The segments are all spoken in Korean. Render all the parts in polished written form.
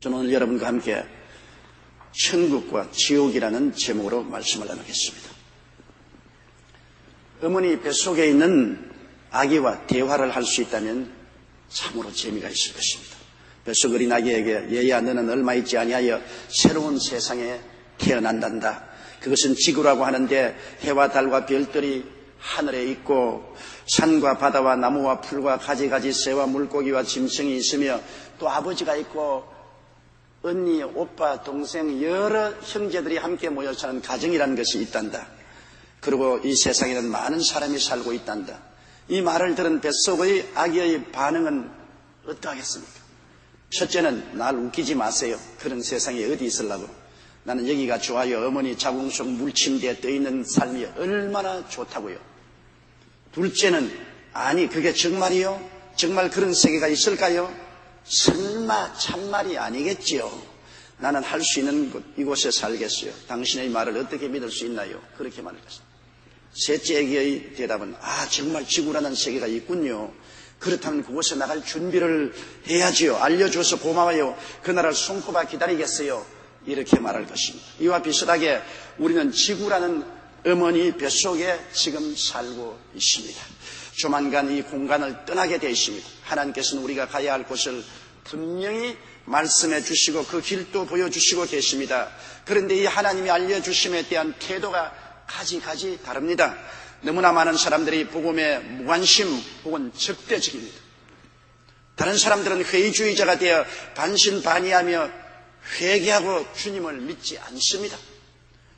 저는 오늘 여러분과 함께 천국과 지옥이라는 제목으로 말씀을 나누겠습니다. 어머니 뱃속에 있는 아기와 대화를 할 수 있다면 참으로 재미가 있을 것입니다. 뱃속 어린 아기에게 얘야 너는 얼마 있지 아니하여 새로운 세상에 태어난단다. 그것은 지구라고 하는데 해와 달과 별들이 하늘에 있고 산과 바다와 나무와 풀과 가지가지 새와 물고기와 짐승이 있으며 또 아버지가 있고 언니, 오빠, 동생 여러 형제들이 함께 모여 사는 가정이라는 것이 있단다. 그리고 이 세상에는 많은 사람이 살고 있단다. 이 말을 들은 뱃속의 아기의 반응은 어떠하겠습니까? 첫째는 날 웃기지 마세요. 그런 세상에 어디 있으려고. 나는 여기가 좋아요. 어머니 자궁 속 물침대에 떠있는 삶이 얼마나 좋다고요. 둘째는 아니 그게 정말이요? 정말 그런 세계가 있을까요? 설마 참말이 아니겠지요. 나는 할 수 있는 이곳에 살겠어요. 당신의 말을 어떻게 믿을 수 있나요? 그렇게 말할 것입니다. 셋째 아기의 대답은 정말 지구라는 세계가 있군요. 그렇다면 그곳에 나갈 준비를 해야지요. 알려줘서 고마워요. 그날을 손꼽아 기다리겠어요. 이렇게 말할 것입니다. 이와 비슷하게 우리는 지구라는 어머니 뱃속에 지금 살고 있습니다. 조만간 이 공간을 떠나게 되어 있습니다. 하나님께서는 우리가 가야 할 곳을 분명히 말씀해 주시고 그 길도 보여주시고 계십니다. 그런데 이 하나님이 알려주심에 대한 태도가 가지가지 다릅니다. 너무나 많은 사람들이 복음에 무관심 혹은 적대적입니다. 다른 사람들은 회의주의자가 되어 반신반의하며 회개하고 주님을 믿지 않습니다.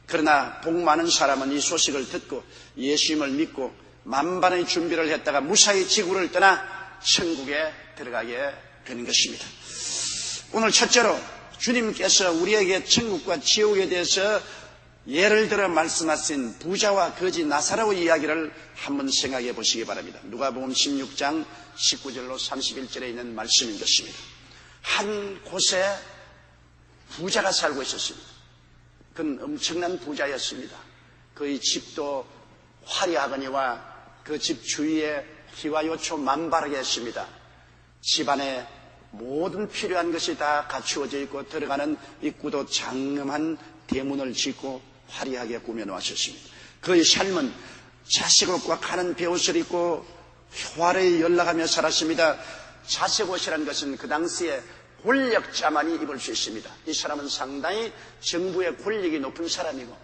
그러나 복 많은 사람은 이 소식을 듣고 예수님을 믿고 만반의 준비를 했다가 무사히 지구를 떠나 천국에 들어가게 되는 것입니다. 오늘 첫째로 주님께서 우리에게 천국과 지옥에 대해서 예를 들어 말씀하신 부자와 거지 나사로 이야기를 한번 생각해 보시기 바랍니다. 누가복음 16장 19절로 31절에 있는 말씀인 것입니다. 한 곳에 부자가 살고 있었습니다. 그는 엄청난 부자였습니다. 그의 집도 화려하거니와 그 집 주위에 기와요초 만발하게 했습니다. 집안에 모든 필요한 것이 다 갖추어져 있고 들어가는 입구도 장엄한 대문을 짓고 화려하게 꾸며놓으셨습니다. 그의 삶은 자색 옷과 가는 베옷을 입고 화려히 연락하며 살았습니다. 자색 옷이라는 것은 그 당시에 권력자만이 입을 수 있습니다. 이 사람은 상당히 정부의 권력이 높은 사람이고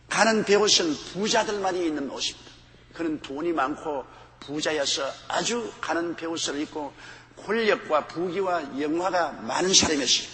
가는 베옷은 부자들만이 입는 옷입니다. 그는 돈이 많고 부자여서 아주 가는 베옷을 입고 권력과 부귀와 영화가 많은 사람이었습니다.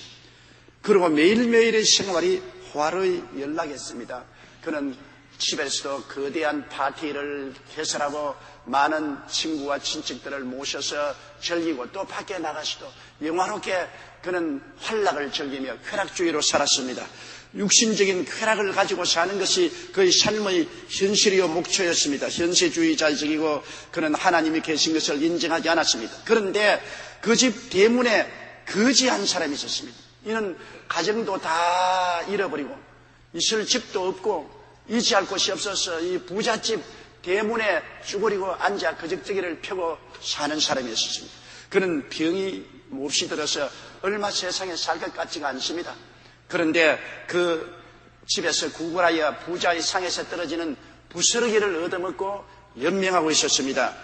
그리고 매일매일의 생활이 화려히 연락했습니다. 그는 집에서도 거대한 파티를 개설하고 많은 친구와 친척들을 모셔서 즐기고 또 밖에 나가서도 영화롭게 그는 활락을 즐기며 쾌락주의로 살았습니다. 육신적인 쾌락을 가지고 사는 것이 그의 삶의 현실이요 목표였습니다. 현세주의자적이고 그는 하나님이 계신 것을 인정하지 않았습니다. 그런데 그 집 대문에 거지 한 사람이 있었습니다. 이는 가정도 다 잃어버리고 있을 집도 없고 의지할 곳이 없어서 이 부잣집 대문에 쭈그리고 앉아 거적대기를 펴고 사는 사람이었습니다. 그는 병이 몹시 들어서 얼마 세상에 살 것 같지가 않습니다. 그런데 그 집에서 구걸하여 부자의 상에서 떨어지는 부스러기를 얻어먹고 연명하고 있었습니다.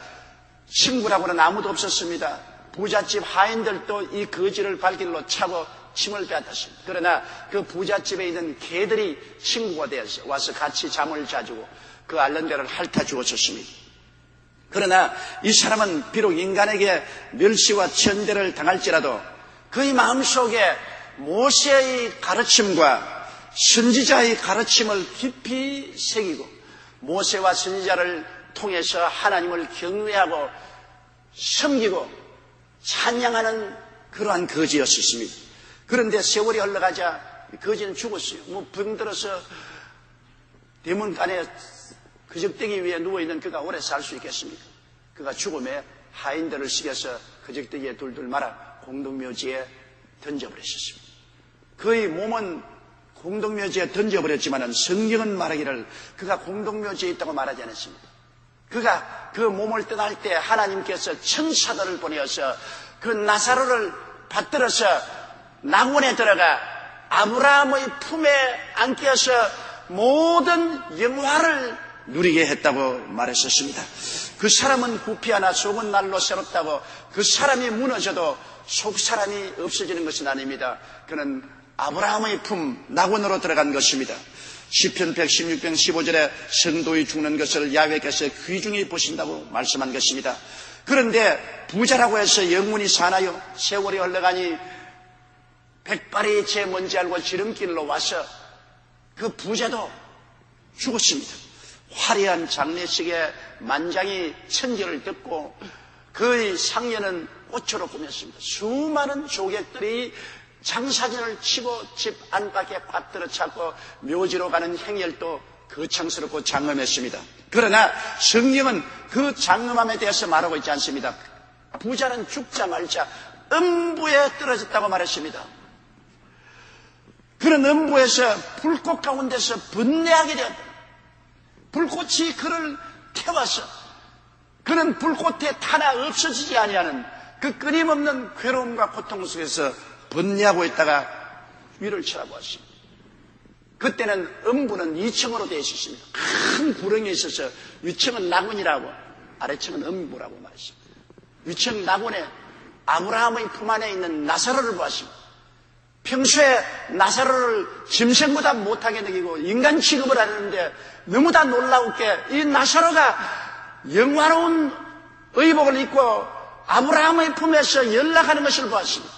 친구라고는 아무도 없었습니다. 부잣집 하인들도 이 거지를 발길로 차고 침을 빼앗았습니다. 그러나 그 부잣집에 있는 개들이 친구가 되어서 와서 같이 잠을 자주고 그 앓는 데를 핥아 주었습니다. 그러나 이 사람은 비록 인간에게 멸시와 천대를 당할지라도 그의 마음속에 모세의 가르침과 선지자의 가르침을 깊이 새기고 모세와 선지자를 통해서 하나님을 경외하고 섬기고 찬양하는 그러한 거지였습니다. 그런데 세월이 흘러가자 거지는 죽었어요. 병들어서 대문간에 거적대기 위에 누워있는 그가 오래 살 수 있겠습니까? 그가 죽음에 하인들을 시켜서 거적대기에 둘둘 말아 공동묘지에 던져버렸습니다. 그의 몸은 공동묘지에 던져버렸지만 성경은 말하기를 그가 공동묘지에 있다고 말하지 않았습니다. 그가 그 몸을 떠날 때 하나님께서 천사들을 보내어서 그 나사로를 받들어서 낙원에 들어가 아브라함의 품에 안겨서 모든 영화를 누리게 했다고 말했었습니다. 그 사람은 부피 하나 속은 날로 새롭다고 그 사람이 무너져도 속 사람이 없어지는 것은 아닙니다. 그는 아브라함의 품 낙원으로 들어간 것입니다. 시편 116편 15절에 성도의 죽는 것을 야훼께서 귀중히 보신다고 말씀한 것입니다. 그런데 부자라고 해서 영원히 사나요? 세월이 흘러가니 백발이 제 뭔지 알고 지름길로 와서 그 부자도 죽었습니다. 화려한 장례식에 만장이 천지를 듣고 그의 상여는 꽃으로 꾸몄습니다. 수많은 조객들이 장사진을 치고 집 안팎에 꽉들어 찾고 묘지로 가는 행렬도 거창스럽고 장엄했습니다. 그러나 성경은 그 장엄함에 대해서 말하고 있지 않습니다. 부자는 죽자마자 음부에 떨어졌다고 말했습니다. 그런 음부에서 불꽃 가운데서 번뇌하게 되었다. 불꽃이 그를 태워서 그는 불꽃에 타나 없어지지 아니하는 그 끊임없는 괴로움과 고통 속에서 번뇌하고 있다가 위를 쳐다보았습니다. 그때는 음부는 2층으로 되어 있었습니다. 큰 구렁이 있어서 위층은 낙원이라고 아래층은 음부라고 말했습니다. 위층 낙원에 아브라함의 품 안에 있는 나사로를 보았습니다. 평소에 나사로를 짐승보다 못하게 느끼고 인간 취급을 하는데 너무나 놀라웠게 이 나사로가 영화로운 의복을 입고 아브라함의 품에서 연락하는 것을 보았습니다.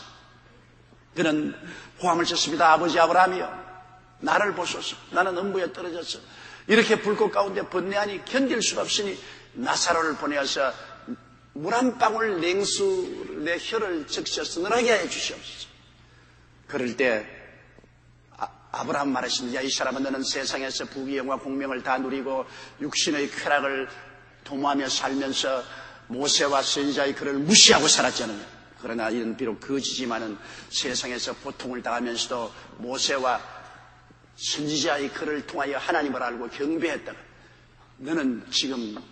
그는 호함을 쳤습니다. 아버지 아브라함이여, 나를 보소서. 나는 음부에 떨어졌어. 이렇게 불꽃 가운데 번뇌하니 견딜 수가 없으니 나사로를 보내어서 물 한 방울 냉수 내 혀를 적셔 서늘하게 해 주시옵소서. 그럴 때 아브라함 말했습니다. 야, 이 사람은 너는 세상에서 부귀영화 공명을 다 누리고 육신의 쾌락을 도모하며 살면서 모세와 선지자의 글을 무시하고 살았잖아요. 그러나 이는 비록 거지지만은 세상에서 고통을 당하면서도 모세와 선지자의 글을 통하여 하나님을 알고 경배했다가 너는 지금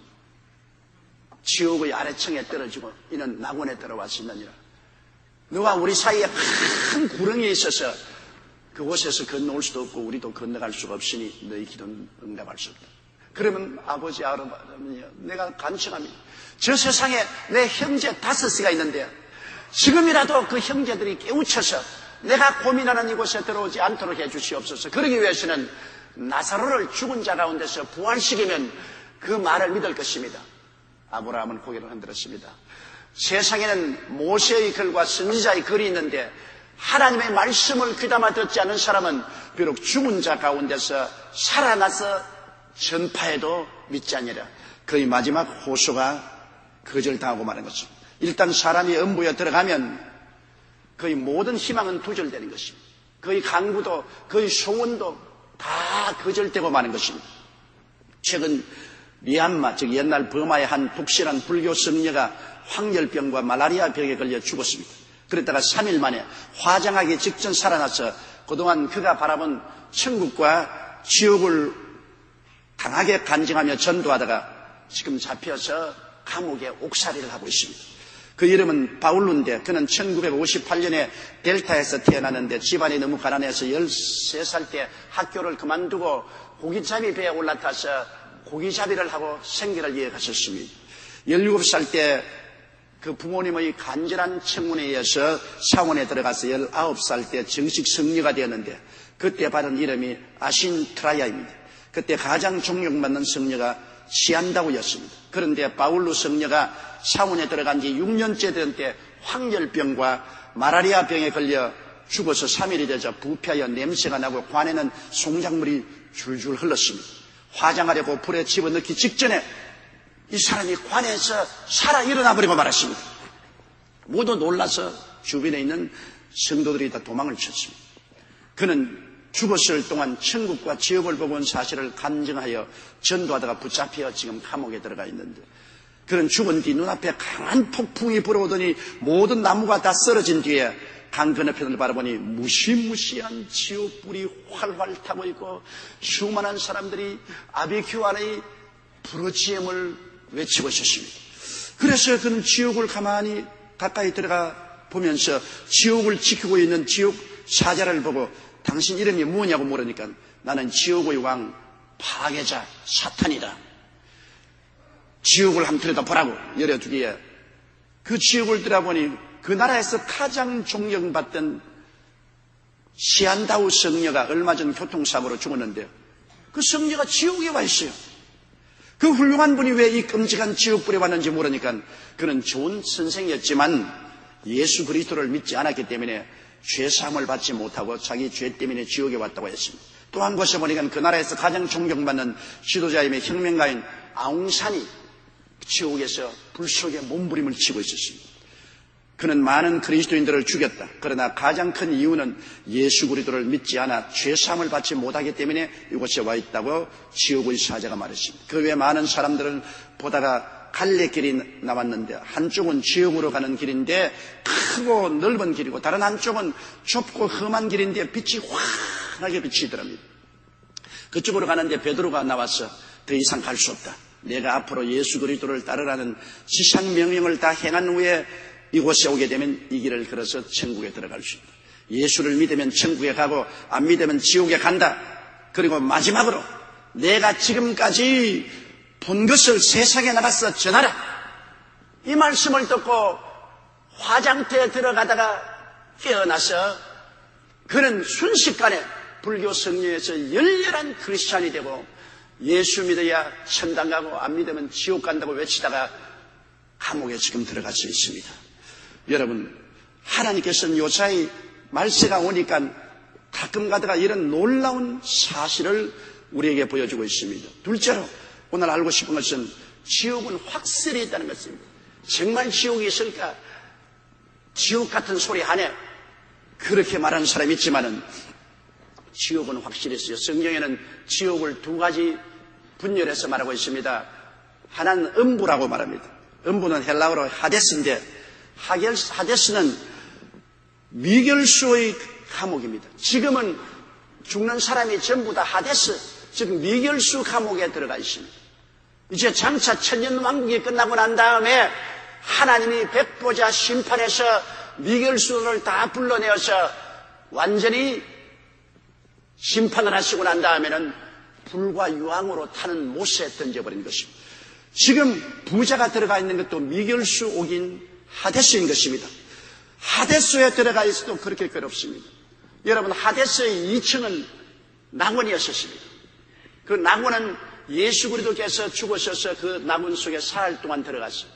지옥의 아래층에 떨어지고 이는 낙원에 들어왔으느니라. 너와 우리 사이에 큰 구렁이에 있어서 그곳에서 건너올 수도 없고 우리도 건너갈 수가 없으니 너희 기도는 응답할 수 없다. 그러면 아버지 아버지여, 내가 간청합니다. 저 세상에 내 형제 5가 있는데 지금이라도 그 형제들이 깨우쳐서 내가 고민하는 이곳에 들어오지 않도록 해주시옵소서. 그러기 위해서는 나사로를 죽은 자 가운데서 부활시키면 그 말을 믿을 것입니다. 아브라함은 고개를 흔들었습니다. 세상에는 모세의 글과 선지자의 글이 있는데 하나님의 말씀을 귀담아 듣지 않은 사람은 비록 죽은 자 가운데서 살아나서 전파해도 믿지 아니하리라. 그의 마지막 호소가 거절당하고 마는 것입니다. 일단 사람이 음부에 들어가면 그의 모든 희망은 두절되는 것입니다. 그의 강구도 그의 소원도 다 거절되고 마는 것입니다. 최근 미얀마, 즉 옛날 버마의 한 독실한 불교 성녀가 황열병과 말라리아 병에 걸려 죽었습니다. 그랬다가 3일 만에 화장하기 직전 살아나서 그동안 그가 바라본 천국과 지옥을 강하게 간증하며 전도하다가 지금 잡혀서 감옥에 옥살이를 하고 있습니다. 그 이름은 바울루인데 그는 1958년에 델타에서 태어났는데 집안이 너무 가난해서 13살 때 학교를 그만두고 고기잡이 배에 올라타서 고기잡이를 하고 생계를 이어갔었습니다. 17살 때 그 부모님의 간절한 청문에 의해서 사원에 들어가서 19살 때 정식 성녀가 되었는데 그때 받은 이름이 아신트라야입니다. 그때 가장 존경받는 성녀가 시안다우였습니다. 그런데 바울루 성녀가 사원에 들어간 지 6년째 된 때 황열병과 말라리아 병에 걸려 죽어서 3일이 되자 부패하여 냄새가 나고 관에는 송장물이 줄줄 흘렀습니다. 화장하려고 불에 집어넣기 직전에 이 사람이 관에서 살아 일어나 버리고 말았습니다. 모두 놀라서 주변에 있는 성도들이 다 도망을 쳤습니다. 그는 죽었을 동안 천국과 지옥을 보고 온 사실을 간증하여 전도하다가 붙잡혀 지금 감옥에 들어가 있는데 그는 죽은 뒤 눈앞에 강한 폭풍이 불어오더니 모든 나무가 다 쓰러진 뒤에 강 건너편을 바라보니 무시무시한 지옥불이 활활 타고 있고 수많은 사람들이 아비큐 안의 부르짖음을 외치고 있었습니다. 그래서 그는 지옥을 가만히 가까이 들어가 보면서 지옥을 지키고 있는 지옥 사자를 보고 당신 이름이 뭐냐고 물으니까 나는 지옥의 왕 파괴자 사탄이다. 지옥을 한번 들여다보라고 열어주기에 그 지옥을 들여다보니 그 나라에서 가장 존경받던 시안다우 성녀가 얼마 전 교통사고로 죽었는데요. 그 성녀가 지옥에 와 있어요. 그 훌륭한 분이 왜 이 끔찍한 지옥불에 왔는지 모르니까 그는 좋은 선생이었지만 예수 그리스도를 믿지 않았기 때문에 죄사함을 받지 못하고 자기 죄 때문에 지옥에 왔다고 했습니다. 또 한 곳에 보니까 그 나라에서 가장 존경받는 지도자임의 혁명가인 아웅산이 지옥에서 불 속에 몸부림을 치고 있었습니다. 그는 많은 그리스도인들을 죽였다. 그러나 가장 큰 이유는 예수 그리스도를 믿지 않아 죄사함을 받지 못하기 때문에 이곳에 와 있다고 지옥의 사자가 말했습니다. 그 외에 많은 사람들을 보다가 갈래길이 나왔는데 한쪽은 지옥으로 가는 길인데 크고 넓은 길이고 다른 한쪽은 좁고 험한 길인데 빛이 환하게 비치더랍니다. 그쪽으로 가는데 베드로가 나와서 더 이상 갈 수 없다. 내가 앞으로 예수 그리스도를 따르라는 지상 명령을 다 행한 후에 이곳에 오게 되면 이 길을 걸어서 천국에 들어갈 수 있다. 예수를 믿으면 천국에 가고 안 믿으면 지옥에 간다. 그리고 마지막으로 내가 지금까지 본 것을 세상에 나가서 전하라. 이 말씀을 듣고 화장터에 들어가다가 깨어나서 그는 순식간에 불교 성령에서 열렬한 크리스찬이 되고 예수 믿어야 천당 가고 안 믿으면 지옥 간다고 외치다가 감옥에 지금 들어갈 수 있습니다. 여러분, 하나님께서는 요사이 말세가 오니까 가끔 가다가 이런 놀라운 사실을 우리에게 보여주고 있습니다. 둘째로 오늘 알고 싶은 것은 지옥은 확실히 있다는 것입니다. 정말 지옥이 있을까? 지옥 같은 소리 하네. 그렇게 말하는 사람이 있지만은 지옥은 확실히 있어요. 성경에는 지옥을 두 가지 분열해서 말하고 있습니다. 하나는 음부라고 말합니다. 음부는 헬라어로 하데스인데 하데스는 미결수의 감옥입니다. 지금은 죽는 사람이 전부 다 하데스, 즉 미결수 감옥에 들어가 있습니다. 이제 장차 천년왕국이 끝나고 난 다음에 하나님이 백보자 심판해서 미결수를 다 불러내어서 완전히 심판을 하시고 난 다음에는 불과 유황으로 타는 못에 던져버린 것입니다. 지금 부자가 들어가 있는 것도 미결수 옥인 하데스인 것입니다. 하데스에 들어가 있어도 그렇게 괴롭습니다. 여러분, 하데스의 2층은 낙원이었습니다. 그 낙원은 예수 그리스도께서 죽으셔서 그 낙원 속에 사흘 동안 들어갔어요.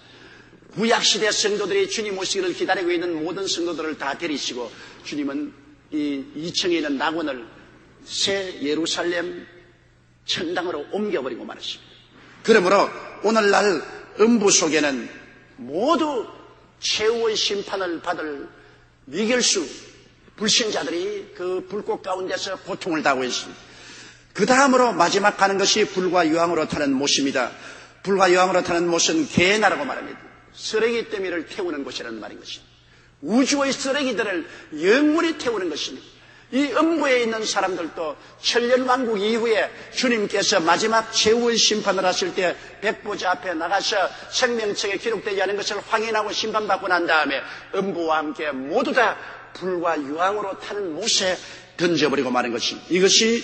구약시대 성도들이 주님 오시기를 기다리고 있는 모든 성도들을 다 데리시고 주님은 이 2층에 있는 낙원을 새 예루살렘 천당으로 옮겨버리고 말았습니다. 그러므로 오늘날 음부 속에는 모두 최후의 심판을 받을 미결수 불신자들이 그 불꽃 가운데서 고통을 당하고 있습니다. 그 다음으로 마지막 가는 것이 불과 유황으로 타는 못입니다. 불과 유황으로 타는 못은 게헤나라고 말합니다. 쓰레기 더미를 태우는 곳이라는 말인 것입니다. 우주의 쓰레기들을 영원히 태우는 것입니다. 이 음부에 있는 사람들도 천년왕국 이후에 주님께서 마지막 최후의 심판을 하실 때 백보자 앞에 나가서 생명책에 기록되지 않은 것을 확인하고 심판받고 난 다음에 음부와 함께 모두 다 불과 유황으로 타는 못에 던져버리고 마는 것입니다. 이것이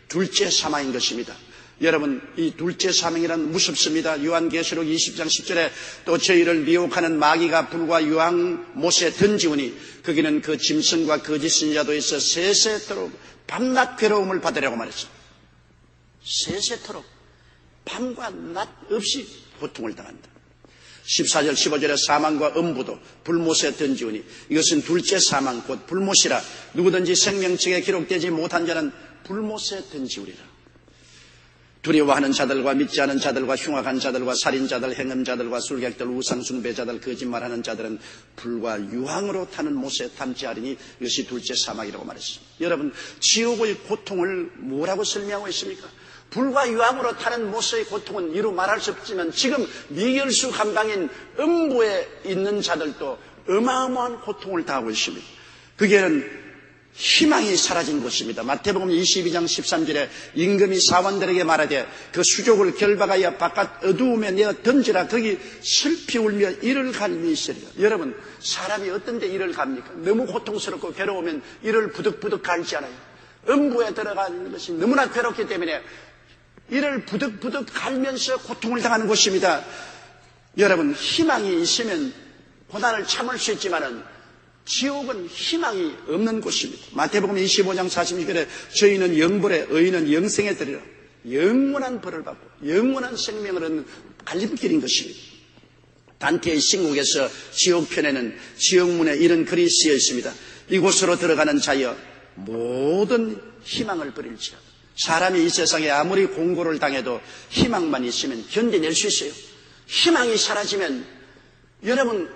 둘째 사망인 것입니다. 여러분, 이 둘째 사망이란 무섭습니다. 요한계시록 20장 10절에 또 저희를 미혹하는 마귀가 불과 유황 못에 던지우니 거기는 그 짐승과 거짓 선지자도 있어 세세토록 밤낮 괴로움을 받으려고 말했습니다. 세세토록 밤과 낮 없이 고통을 당한다. 14절 15절에 사망과 음부도 불못에 던지우니 이것은 둘째 사망 곧 불못이라 누구든지 생명책에 기록되지 못한 자는 불못에 던지우리라. 두려워하는 자들과 믿지 않은 자들과 흉악한 자들과 살인자들, 행음자들과 술객들, 우상숭배자들, 거짓말하는 자들은 불과 유황으로 타는 못에 탐지하리니 이것이 둘째 사망이라고 말했습니다. 여러분, 지옥의 고통을 뭐라고 설명하고 있습니까? 불과 유황으로 타는 못의 고통은 이루 말할 수 없지만 지금 미결수 감방인 음부에 있는 자들도 어마어마한 고통을 당하고 있습니다. 그게는 희망이 사라진 곳입니다. 마태복음 22장 13절에 임금이 사원들에게 말하되 그 수족을 결박하여 바깥 어두움에 내어 던지라. 거기 슬피 울며 이를 갈미 있으리라. 여러분, 사람이 어떤 데 이를 갑니까? 너무 고통스럽고 괴로우면 이를 부득부득 갈지 않아요. 음부에 들어가는 것이 너무나 괴롭기 때문에 이를 부득부득 갈면서 고통을 당하는 곳입니다. 여러분, 희망이 있으면 고난을 참을 수 있지만은 지옥은 희망이 없는 곳입니다. 마태복음 25장 46절에 저희는 영벌에 의인은 영생에 들이라. 영원한 벌을 받고 영원한 생명을 얻는 갈림길인 것입니다. 단테의 신곡에서 지옥편에는 지옥문에 이런 글이 쓰여 있습니다. 이곳으로 들어가는 자여 모든 희망을 버릴지어다. 사람이 이 세상에 아무리 공고를 당해도 희망만 있으면 견뎌낼 수 있어요. 희망이 사라지면 여러분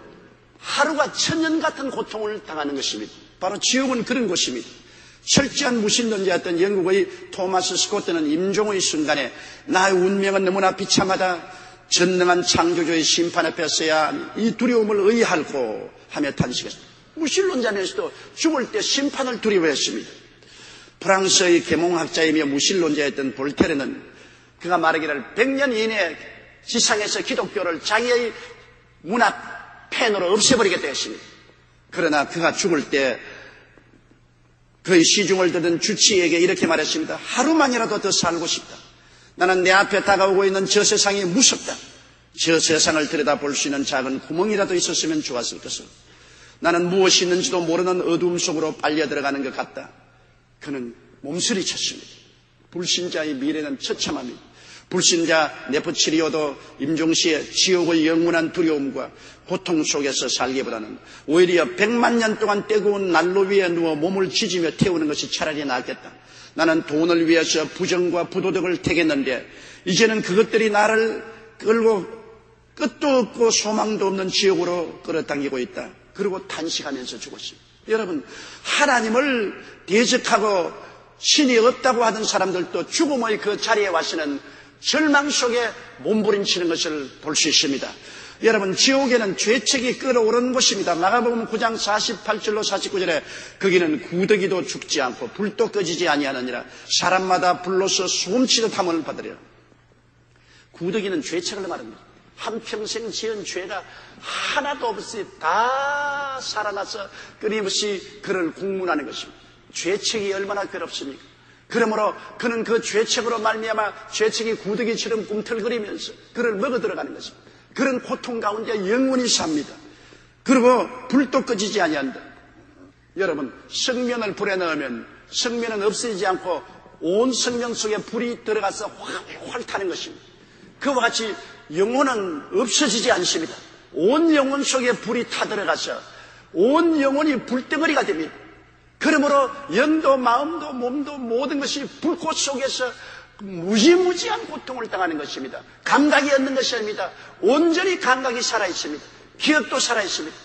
하루가 천년 같은 고통을 당하는 것입니다. 바로 지옥은 그런 곳입니다. 철저한 무신론자였던 영국의 토마스 스코트는 임종의 순간에 나의 운명은 너무나 비참하다. 전능한 창조주의 심판 앞에 서야 이 두려움을 의할고 하며 탄식했습니다. 무신론자면서도 죽을 때 심판을 두려워했습니다. 프랑스의 계몽학자이며 무신론자였던 볼테르는 그가 말하기를 100년 이내에 지상에서 기독교를 자기의 문학 펜으로 없애버리겠다 했습니다. 그러나 그가 죽을 때 그의 시중을 듣는 주치에게 이렇게 말했습니다. 하루만이라도 더 살고 싶다. 나는 내 앞에 다가오고 있는 저 세상이 무섭다. 저 세상을 들여다볼 수 있는 작은 구멍이라도 있었으면 좋았을 것을. 나는 무엇이 있는지도 모르는 어두움 속으로 빨려 들어가는 것 같다. 그는 몸서리쳤습니다. 불신자의 미래는 처참합니다. 불신자 네포치리오도 임종시에 지옥의 영원한 두려움과 고통 속에서 살기보다는 오히려 100만 년 동안 뜨거운 난로 위에 누워 몸을 지지며 태우는 것이 차라리 낫겠다. 나는 돈을 위해서 부정과 부도덕을 택했는데 이제는 그것들이 나를 끌고 끝도 없고 소망도 없는 지옥으로 끌어당기고 있다. 그리고 탄식하면서 죽었습니다. 여러분, 하나님을 대적하고 신이 없다고 하던 사람들도 죽음의 그 자리에 와서는 절망 속에 몸부림치는 것을 볼 수 있습니다. 여러분, 지옥에는 죄책이 끓어오르는 곳입니다. 마가복음 9장 48절로 49절에 거기는 구더기도 죽지 않고 불도 꺼지지 아니하느니라. 사람마다 불로서 소음치듯 함을 받으리라. 구더기는 죄책을 말합니다. 한평생 지은 죄가 하나도 없이 다 살아나서 끊임없이 그를 공문하는 것입니다. 죄책이 얼마나 괴롭습니까? 그러므로 그는 그 죄책으로 말미암아 죄책이 구더기처럼 꿈틀거리면서 그를 먹어 들어가는 것입니다. 그런 고통 가운데 영원히 삽니다. 그리고 불도 꺼지지 아니한다. 여러분, 성면을 불에 넣으면 성면은 없어지지 않고 온 성면 속에 불이 들어가서 활활 타는 것입니다. 그와 같이 영혼은 없어지지 않습니다. 온 영혼 속에 불이 타들어가서 온 영혼이 불덩어리가 됩니다. 그러므로 영도 마음도 몸도 모든 것이 불꽃 속에서 무지무지한 고통을 당하는 것입니다. 감각이 없는 것이 아닙니다. 온전히 감각이 살아있습니다. 기억도 살아있습니다.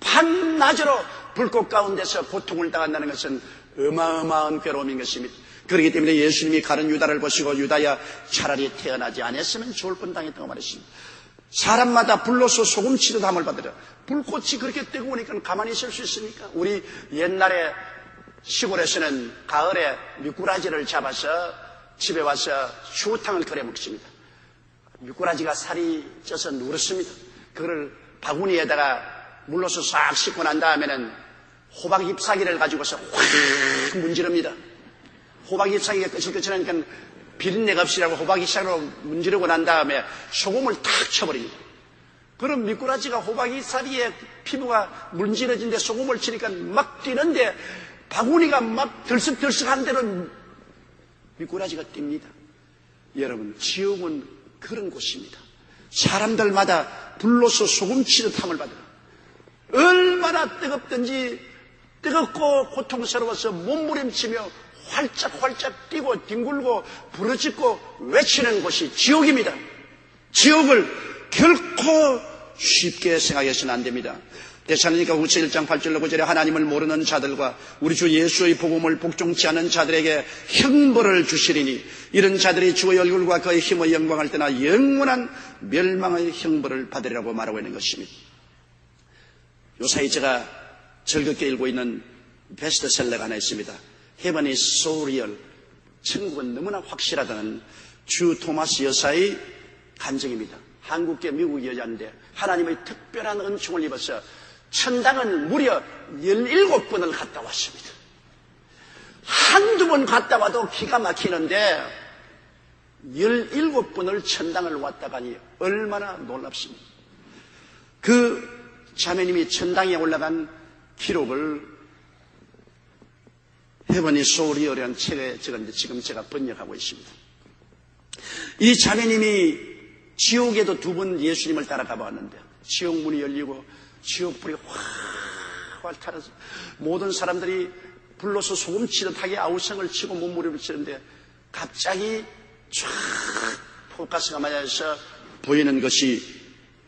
밤낮으로 불꽃 가운데서 고통을 당한다는 것은 어마어마한 괴로움인 것입니다. 그렇기 때문에 예수님이 가는 유다를 보시고 유다야 차라리 태어나지 않았으면 좋을 뻔당했다고 말했습니다. 사람마다 불로서 소금치듯 함을 받으라. 불꽃이 그렇게 뜨거우니까 가만히 있을 수 있습니까? 우리 옛날에 시골에서는 가을에 미꾸라지를 잡아서 집에 와서 추어탕을 끓여 먹습니다. 미꾸라지가 살이 쪄서 누렇습니다. 그걸 바구니에다가 물로서 싹 씻고 난 다음에는 호박 잎사귀를 가지고서 확 문지릅니다. 호박 잎사귀가 끄실끄실하니까 비린내가 없이라고 호박 잎사귀로 문지르고 난 다음에 소금을 탁 쳐버립니다. 그럼 미꾸라지가 호박 잎사귀에 피부가 문지러진데 소금을 치니까 막 뛰는데 바구니가 막 들썩들썩한 대로 미꾸라지가 뜁니다. 여러분, 지옥은 그런 곳입니다. 사람들마다 불로서 소금치듯 함을 받으라. 얼마나 뜨겁든지 뜨겁고 고통스러워서 몸부림치며 활짝활짝 뛰고 뒹굴고 부르짖고 외치는 곳이 지옥입니다. 지옥을 결코 쉽게 생각해서는 안 됩니다. 데살로니가 후서 1장 8절로 9절에 하나님을 모르는 자들과 우리 주 예수의 복음을 복종치 않은 자들에게 형벌을 주시리니 이런 자들이 주의 얼굴과 그의 힘의 영광을 떠나 영원한 멸망의 형벌을 받으리라고 말하고 있는 것입니다. 요사이 제가 즐겁게 읽고 있는 베스트셀러가 하나 있습니다. Heaven is so real. 천국은 너무나 확실하다는 주 토마스 여사의 간증입니다. 한국계 미국 여자인데 하나님의 특별한 은총을 입어서 천당은 무려 17번을 갔다 왔습니다. 한두 번 갔다 와도 기가 막히는데 17번을 천당을 왔다 가니 얼마나 놀랍습니까? 그 자매님이 천당에 올라간 기록을 Heaven is so real이라는 책에 적었는데 지금 제가 번역하고 있습니다. 이 자매님이 지옥에도 2번 예수님을 따라가 봤는데 지옥문이 열리고 지옥불이 활활 타서 모든 사람들이 불러서 소금치듯하게 아우성을 치고 몸부림을 치는데 갑자기 쫙 포커스가 맞아서 보이는 것이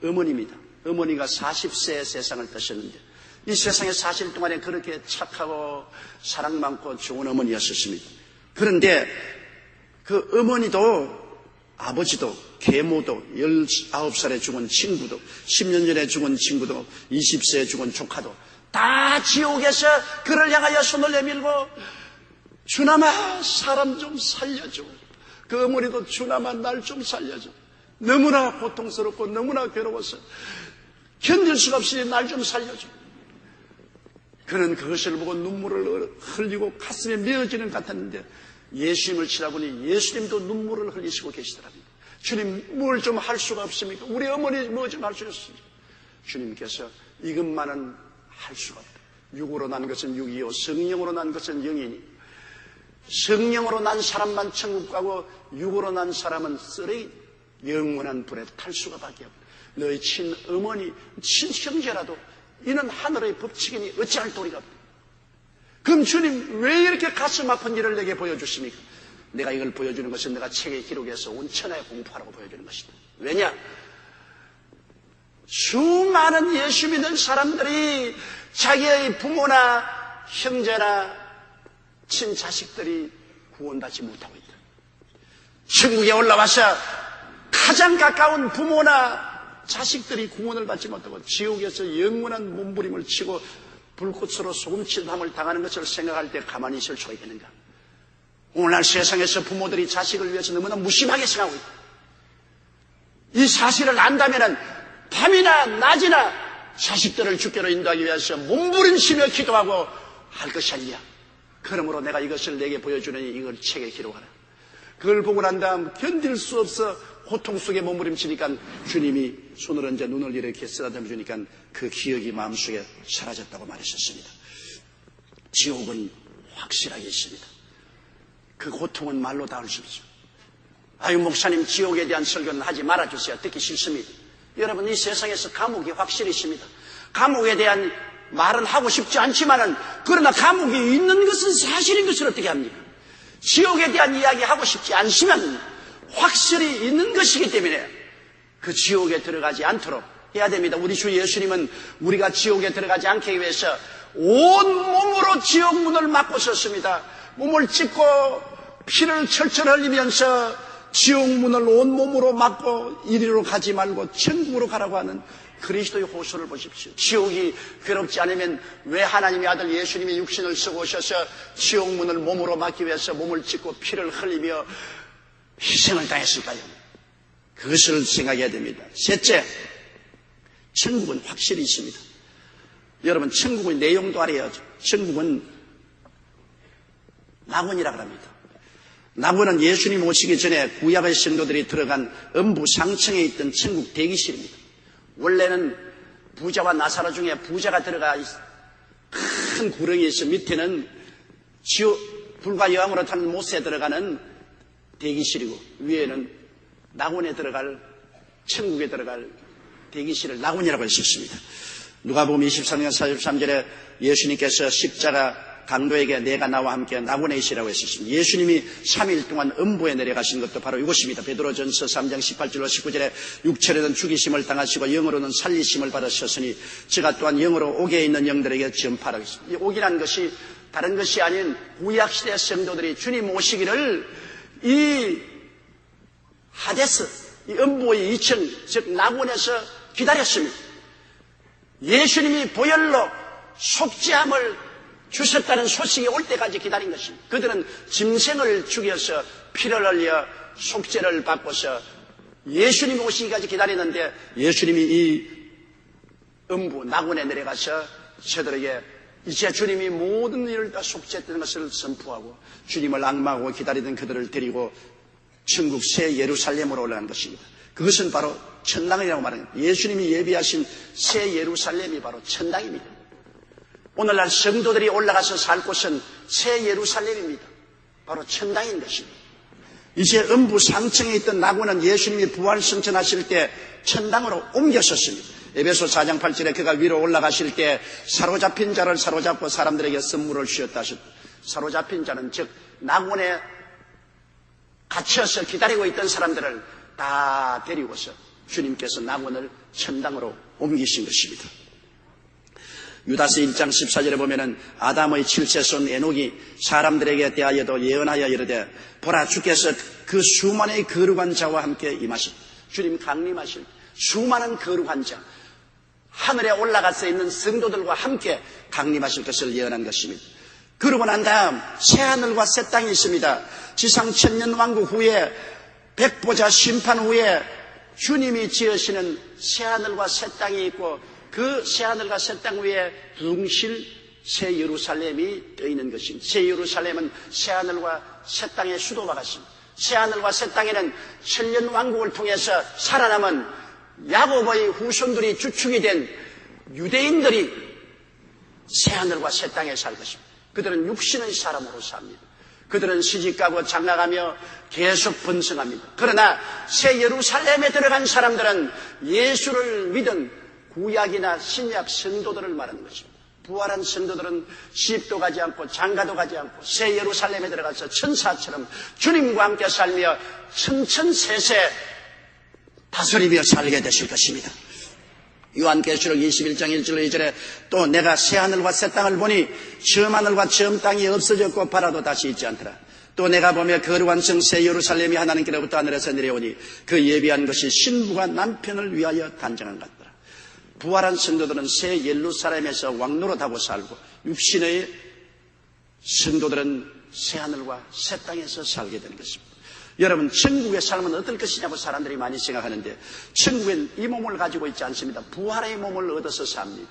어머니입니다. 어머니가 40세의 세상을 떠셨는데 이 세상에 사실 동안에 그렇게 착하고 사랑 많고 좋은 어머니였었습니다. 그런데 그 어머니도 아버지도 계모도 19살에 죽은 친구도 10년 전에 죽은 친구도 20세에 죽은 조카도 다 지옥에서 그를 향하여 손을 내밀고 주남아 사람 좀 살려줘. 그 어머니도 주남아 날 좀 살려줘. 너무나 고통스럽고 너무나 괴로워서 견딜 수가 없으니 날 좀 살려줘. 그는 그것을 보고 눈물을 흘리고 가슴에 메어지는 것 같았는데 예수님을 치다보니 예수님도 눈물을 흘리시고 계시더랍니다. 주님 뭘 좀 할 수가 없습니까? 우리 어머니 뭐 좀 할 수 없습니까? 주님께서 이것만은 할 수가 없다. 육으로 난 것은 육이요 성령으로 난 것은 영이니 성령으로 난 사람만 천국 가고 육으로 난 사람은 쓰레기 영원한 불에 탈 수가 밖에 없다. 너희 친어머니 친형제라도 이는 하늘의 법칙이니 어찌할 도리가 없다. 그럼 주님 왜 이렇게 가슴 아픈 일을 내게 보여주십니까? 내가 이걸 보여주는 것은 내가 책에 기록해서 온 천하에 공포하라고 보여주는 것이다. 왜냐? 수많은 예수 믿는 사람들이 자기의 부모나 형제나 친자식들이 구원받지 못하고 있다. 천국에 올라와서 가장 가까운 부모나 자식들이 구원을 받지 못하고 지옥에서 영원한 몸부림을 치고 불꽃으로 소금칠 밤을 당하는 것을 생각할 때 가만히 있을 수가 있겠는가? 오늘날 세상에서 부모들이 자식을 위해서 너무나 무심하게 생각하고 있다. 이 사실을 안다면 밤이나 낮이나 자식들을 주께로 인도하기 위해서 몸부림치며 기도하고 할 것이 아니냐. 그러므로 내가 이것을 내게 보여주느니 이걸 책에 기록하라. 그걸 보고 난 다음 견딜 수 없어 고통 속에 몸부림치니까 주님이 손을 얹어 눈을 이렇게 쓰다듬어 주니까 그 기억이 마음속에 사라졌다고 말했었습니다. 지옥은 확실하게 있습니다. 그 고통은 말로 닿을 수 없어요. 아유 목사님 지옥에 대한 설교는 하지 말아주세요. 듣기 싫습니다. 여러분 이 세상에서 감옥이 확실히 있습니다. 감옥에 대한 말은 하고 싶지 않지만은 그러나 감옥이 있는 것은 사실인 것을 어떻게 합니까? 지옥에 대한 이야기 하고 싶지 않으시면 확실히 있는 것이기 때문에 그 지옥에 들어가지 않도록 해야 됩니다. 우리 주 예수님은 우리가 지옥에 들어가지 않기 위해서 온몸으로 지옥 문을 막고 섰습니다. 몸을 찢고 피를 철철 흘리면서 지옥 문을 온몸으로 막고 이리로 가지 말고 천국으로 가라고 하는 그리스도의 호소를 보십시오. 지옥이 괴롭지 않으면 왜 하나님의 아들 예수님이 육신을 쓰고 오셔서 지옥 문을 몸으로 막기 위해서 몸을 찢고 피를 흘리며 희생을 당했을까요? 그것을 생각해야 됩니다. 셋째, 천국은 확실히 있습니다. 여러분 천국의 내용도 알아야죠. 천국은 낙원이라고 합니다. 낙원은 예수님 오시기 전에 구약의 성도들이 들어간 음부 상층에 있던 천국 대기실입니다. 원래는 부자와 나사로 중에 부자가 들어가 큰 구렁이 있어 밑에는 불과 여왕으로 타는 못에 들어가는 대기실이고 위에는 낙원에 들어갈 천국에 들어갈 대기실을 낙원이라고 했었습니다. 누가복음 23장 43절에 예수님께서 십자가 강도에게 내가 나와 함께 낙원에 있으라고 했었습니다. 예수님이 3일 동안 음부에 내려가신 것도 바로 이곳입니다. 베드로전서 3장 18절로 19절에 육체로는 죽이심을 당하시고 영으로는 살리심을 받으셨으니 제가 또한 영으로 옥에 있는 영들에게 전파하겠습니다. 이 옥이라는 것이 다른 것이 아닌 구약시대 성도들이 주님 오시기를 이 하데스, 이 음부의 2층, 즉 낙원에서 기다렸습니다. 예수님이 보혈로 속죄함을 주셨다는 소식이 올 때까지 기다린 것입니다. 그들은 짐승을 죽여서 피를 흘려 속죄를 받고서 예수님 오시기까지 기다리는데 예수님이 이 음부 낙원에 내려가서 저들에게 이제 주님이 모든 일을 다 속죄했던 것을 선포하고 주님을 앙망하고 기다리던 그들을 데리고 천국 새 예루살렘으로 올라간 것입니다. 그것은 바로 천당이라고 말합니다. 예수님이 예비하신 새 예루살렘이 바로 천당입니다. 오늘날 성도들이 올라가서 살 곳은 새 예루살렘입니다. 바로 천당인 것입니다. 이제 음부 상층에 있던 낙원은 예수님이 부활 승천하실 때 천당으로 옮겼었습니다. 에베소 4장 8절에 그가 위로 올라가실 때 사로잡힌 자를 사로잡고 사람들에게 선물을 주셨다 하셨다. 사로잡힌 자는 즉 낙원에 갇혀서 기다리고 있던 사람들을 다 데리고서 주님께서 낙원을 천당으로 옮기신 것입니다. 유다서 1장 14절에 보면은 아담의 7세손 에녹이 사람들에게 대하여도 예언하여 이르되 보라 주께서 그 수많은 거룩한 자와 함께 임하신 주님 강림하실 수많은 거룩한 자 하늘에 올라가서 있는 성도들과 함께 강림하실 것을 예언한 것입니다. 그러고 난 다음 새하늘과 새 땅이 있습니다. 지상 천년왕국 후에 백보자 심판 후에 주님이 지으시는 새하늘과 새 땅이 있고 그 새하늘과 새 땅 위에 둥실 새 예루살렘이 떠 있는 것입니다. 새 예루살렘은 새하늘과 새 땅의 수도와 같습니다. 새하늘과 새 땅에는 천년왕국을 통해서 살아남은 야곱의 후손들이 주축이 된 유대인들이 새하늘과 새 땅에 살 것입니다. 그들은 육신의 사람으로 삽니다. 그들은 시집가고 장가가며 계속 번성합니다. 그러나 새 예루살렘에 들어간 사람들은 예수를 믿은 구약이나 신약 성도들을 말하는 것입니다. 부활한 성도들은 시집도 가지 않고 장가도 가지 않고 새 예루살렘에 들어가서 천사처럼 주님과 함께 살며 천천세세 다스리며 살게 되실 것입니다. 요한계시록 21장 1절 2절에 또 내가 새하늘과 새 땅을 보니 처음 하늘과 처음 땅이 없어졌고 바라도 다시 있지 않더라. 또 내가 보며 거룩한 성 새 예루살렘이 하나님께로부터 하늘에서 내려오니 그 예비한 것이 신부가 남편을 위하여 단정한 것 같더라. 부활한 성도들은 새 예루살렘에서 왕노릇하고 살고 육신의 성도들은 새하늘과 새 땅에서 살게 되는 것입니다. 여러분 천국의 삶은 어떨 것이냐고 사람들이 많이 생각하는데 천국엔 이 몸을 가지고 있지 않습니다. 부활의 몸을 얻어서 삽니다.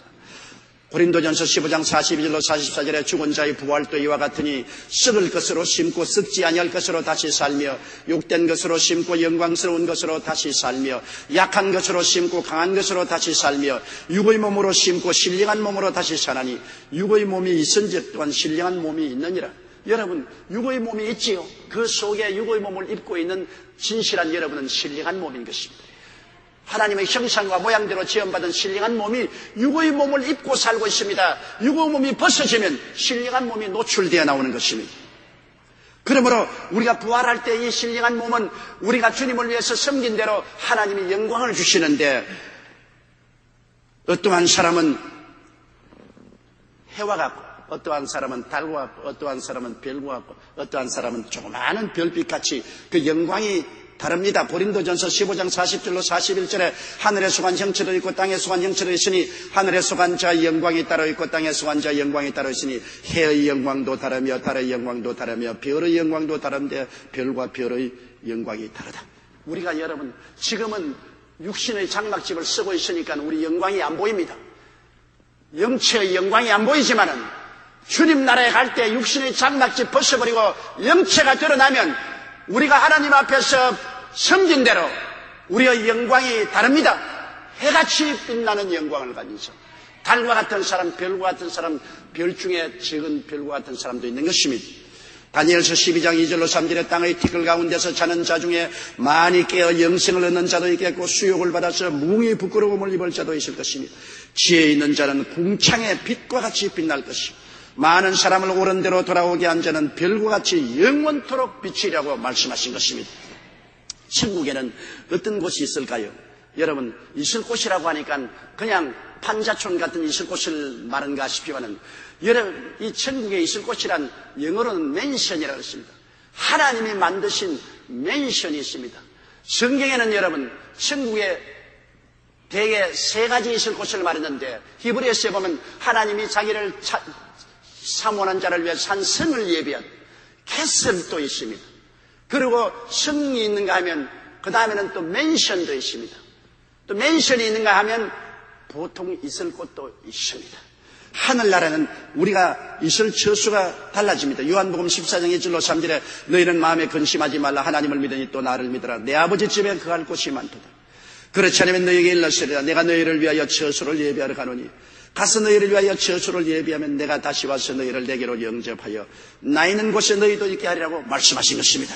고린도전서 15장 42절로 44절에 죽은 자의 부활도 이와 같으니 썩을 것으로 심고 썩지 아니할 것으로 다시 살며 욕된 것으로 심고 영광스러운 것으로 다시 살며 약한 것으로 심고 강한 것으로 다시 살며 육의 몸으로 심고 신령한 몸으로 다시 사나니 육의 몸이 있은즉 또한 신령한 몸이 있느니라. 여러분 육의 몸이 있지요. 그 속에 육의 몸을 입고 있는 진실한 여러분은 신령한 몸인 것입니다. 하나님의 형상과 모양대로 지음받은 신령한 몸이 육의 몸을 입고 살고 있습니다. 육의 몸이 벗어지면 신령한 몸이 노출되어 나오는 것입니다. 그러므로 우리가 부활할 때 이 신령한 몸은 우리가 주님을 위해서 섬긴 대로 하나님이 영광을 주시는데 어떠한 사람은 해와 같고 어떠한 사람은 달과 같고 어떠한 사람은 별과 같고 어떠한 사람은 조그마한 별빛같이 그 영광이 다릅니다. 고린도전서 15장 40절로 41절에 하늘에 속한 형체도 있고 땅에 속한 형체도 있으니 하늘에 속한 자의 영광이 따로 있고 땅에 속한 자의 영광이 따로 있으니 해의 영광도 다르며 달의 영광도 다르며 별의 영광도 다른데 별과 별의 영광이 다르다. 우리가 여러분 지금은 육신의 장막집을 쓰고 있으니까 우리 영광이 안 보입니다. 영체의 영광이 안 보이지만은 주님 나라에 갈 때 육신의 장막집 벗어버리고 영체가 드러나면 우리가 하나님 앞에서 섬긴 대로 우리의 영광이 다릅니다. 해같이 빛나는 영광을 가진 사람, 달과 같은 사람, 별과 같은 사람, 별 중에 적은 별과 같은 사람도 있는 것입니다. 다니엘서 12장 2절로 3절에 땅의 티끌 가운데서 자는 자 중에 많이 깨어 영생을 얻는 자도 있겠고 수욕을 받아서 뭉이 부끄러움을 입을 자도 있을 것이며 지혜 있는 자는 궁창의 빛과 같이 빛날 것이고 많은 사람을 옳은 대로 돌아오게 한 자는 별과 같이 영원토록 비치리라고 말씀하신 것입니다. 천국에는 어떤 곳이 있을까요? 여러분 있을 곳이라고 하니까 그냥 판자촌 같은 있을 곳을 말한가 싶지만은 여러분 이 천국에 있을 곳이란 영어로는 맨션이라고 했습니다. 하나님이 만드신 맨션이 있습니다. 성경에는 여러분 천국에 대개 세 가지 있을 곳을 말했는데 히브리서에 보면 하나님이 자기를 사모하는 자를 위해 산 성을 예비한 캐슬도 있습니다. 그리고 성이 있는가 하면 그 다음에는 또 맨션도 있습니다. 또 맨션이 있는가 하면 보통 있을 곳도 있습니다. 하늘나라는 우리가 있을 처수가 달라집니다. 요한복음 14장 1절로 3절에 너희는 마음에 근심하지 말라. 하나님을 믿으니 또 나를 믿으라. 내 아버지 집에 거할 곳이 많도다. 그렇지 않으면 너희에게 일러시리라. 내가 너희를 위하여 처소를 예비하러 가노니 가서 너희를 위하여 처소를 예비하면 내가 다시 와서 너희를 내게로 영접하여 나 있는 곳에 너희도 있게 하리라고 말씀하신 것입니다.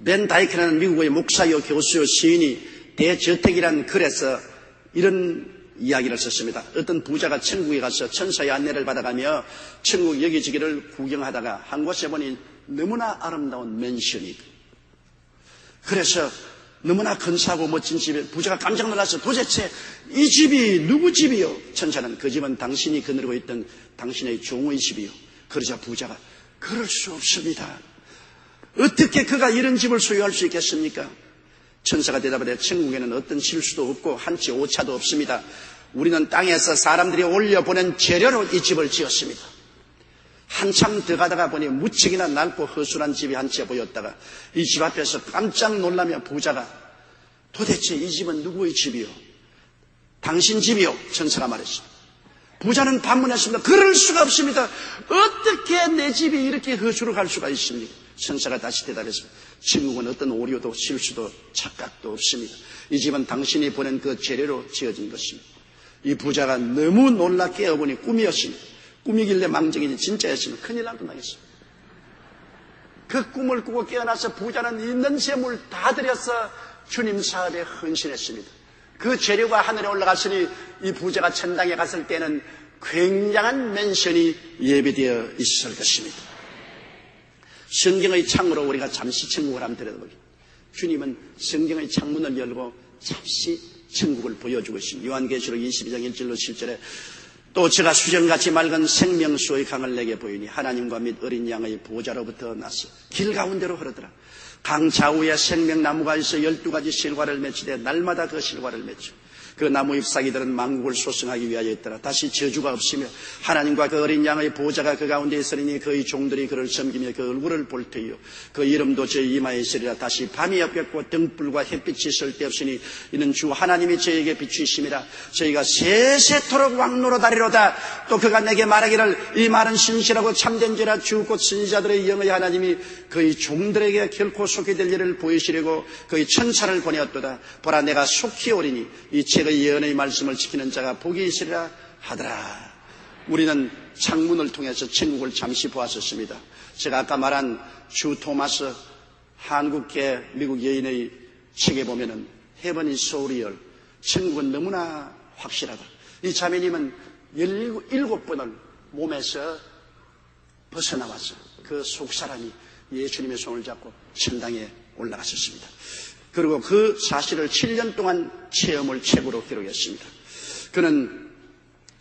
벤 다이크라는 미국의 목사요 교수요 시인이 대저택이라는 글에서 이런 이야기를 썼습니다. 어떤 부자가 천국에 가서 천사의 안내를 받아가며 천국 여기저기를 구경하다가 한 곳에 보니 너무나 아름다운 맨션이 있고 그래서 너무나 근사하고 멋진 집에 부자가 깜짝 놀라서 도대체 이 집이 누구 집이요? 천사는 그 집은 당신이 거느리고 있던 당신의 종의 집이요. 그러자 부자가 그럴 수 없습니다. 어떻게 그가 이런 집을 소유할 수 있겠습니까? 천사가 대답하되 천국에는 어떤 실수도 없고 한치 오차도 없습니다. 우리는 땅에서 사람들이 올려보낸 재료로 이 집을 지었습니다. 한참 더 가다가 보니 무척이나 낡고 허술한 집이 한 채 보였다가 이 집 앞에서 깜짝 놀라며 부자가 도대체 이 집은 누구의 집이요? 당신 집이요? 천사가 말했습니다. 부자는 반문했습니다. 그럴 수가 없습니다. 어떻게 내 집이 이렇게 허술할 수가 있습니까? 천사가 다시 대답했습니다. 천국은 어떤 오류도 실수도 착각도 없습니다. 이 집은 당신이 보낸 그 재료로 지어진 것입니다. 이 부자가 너무 놀라 깨어보니 꿈이었습니다. 꿈이길래 망정이지 진짜였으면 큰일 날 뻔하겠습니다. 그 꿈을 꾸고 깨어나서 부자는 있는 재물 다 들여서 주님 사업에 헌신했습니다. 그 재료가 하늘에 올라갔으니 이 부자가 천당에 갔을 때는 굉장한 맨션이 예비되어 있을 것입니다. 성경의 창으로 우리가 잠시 천국을 한번 들여다보겠습니다. 주님은 성경의 창문을 열고 잠시 천국을 보여주고 있습니다. 요한계시록 22장 1절로 7절에 또 제가 수정같이 맑은 생명수의 강을 내게 보이니 하나님과 및 어린 양의 보좌로부터 나서 길 가운데로 흐르더라. 강 좌우에 생명나무가 있어 12가지 실과를 맺히되 날마다 그 실과를 맺죠. 그 나무 잎사귀들은 만국을 소생하기 위하여 있더라. 다시 저주가 없으며 하나님과 그 어린 양의 보좌가 그 가운데 있으리니 그의 종들이 그를 섬기며 그 얼굴을 볼 터이요 그 이름도 저희 이마에 있으리라. 다시 밤이 없겠고 등불과 햇빛이 쓸데없으니 이는 주 하나님이 저에게 비추심이라. 저희가 세세토록 왕노로다리로다. 또 그가 내게 말하기를 이 말은 신실하고 참된지라 주 곧 선지자들의 영의 하나님이 그의 종들에게 결코 속히 될 일을 보이시려고 그의 천사를 보내었도다. 보라 내가 속히 오리니 이 책의 예언의 말씀을 지키는 자가 복이 있으리라 하더라. 우리는 창문을 통해서 천국을 잠시 보았었습니다. 제가 아까 말한 주 토마스 한국계 미국 여인의 책에 보면은 Heaven is so real. 천국은 너무나 확실하다. 이 자매님은 17번을 몸에서 벗어나와서 그 속사람이 예수님의 손을 잡고 천당에 올라갔었습니다. 그리고 그 사실을 7년 동안 체험을 책으로 기록했습니다. 그는